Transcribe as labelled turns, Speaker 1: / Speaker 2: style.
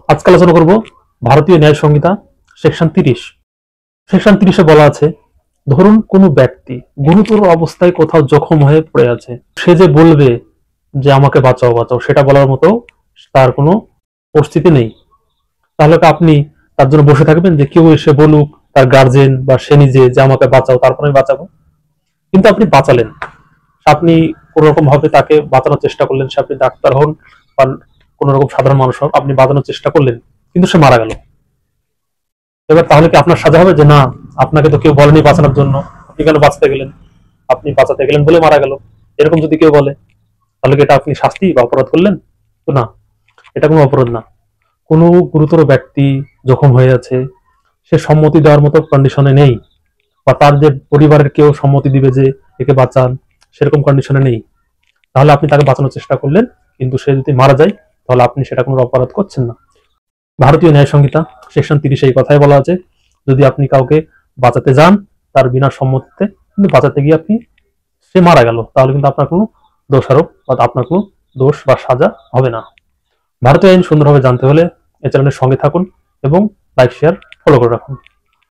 Speaker 1: আজকে আলোচনা করব ভারতীয় ন্যায় সংহিতা সেকশন 30। সেকশন 30-এ বলা আছে, ধরুন কোনো ব্যক্তি গুরুতর অবস্থায় কোথাও জখম হয়ে পড়ে আছে, সে যে বলবে যে আমাকে বাঁচাও বাঁচাও, সেটা বলার মতো তার কোনো পরিস্থিতি নেই। তাহলে কি আপনি তার জন্য বসে থাকবেন যে কেউ এসে বলুক, তার গার্জেন বা সে নিজে, যে আমাকে বাঁচাও, তারপরে আমি বাঁচাবো? কিন্তু আপনি বাঁচালেন, আপনি কোন রকম ভাবে তাকে বাঁচানোর চেষ্টা করলেন, সে আপনি ডাক্তার হন বা কোন রকম সাধারণ মানুষ হোক, আপনি বাঁচানোর চেষ্টা করলেন, কিন্তু সে মারা গেল। এবার তাহলে কি আপনার সাজা হবে যে না, আপনাকে তো কেউ বলেনি বাঁচানোর জন্য, আপনি কেন বাঁচতে গেলেন, আপনি বাঁচাতে গেলেন বলে মারা গেল? এরকম যদি কেউ বলে, তাহলে কি এটা আপনি শাস্তি বা অপরাধ করলেন? তো না, এটা কোনো অপরাধ না। কোনো গুরুতর ব্যক্তি জখম হয়ে আছে, সে সম্মতি দেওয়ার মতো কন্ডিশনে নেই, বা তার যে পরিবারের কেউ সম্মতি দিবে যে একে বাঁচান, সেরকম কন্ডিশনে নেই, তাহলে আপনি তাকে বাঁচানোর চেষ্টা করলেন, কিন্তু সে যদি মারা যায়, তাহলে আপনি সেটা কোনো অপরাধ করছেন না। ভারতীয় ন্যায় সংহিতা সেকশন 30 এই কথাই বলা আছে, যদি আপনি কাউকে বাঁচাতে যান তার বিনা সম্মতিতে, কিন্তু বাঁচাতে গিয়ে আপনি সে মারা গেল, তাহলে কিন্তু আপনার কোনো দোষারোপ বা আপনার কোনো দোষ বা সাজা হবে না। ভারতীয় আইন সুন্দরভাবে জানতে হলে এই চ্যানেলের সঙ্গে থাকুন এবং লাইক শেয়ার ফলো করে রাখুন।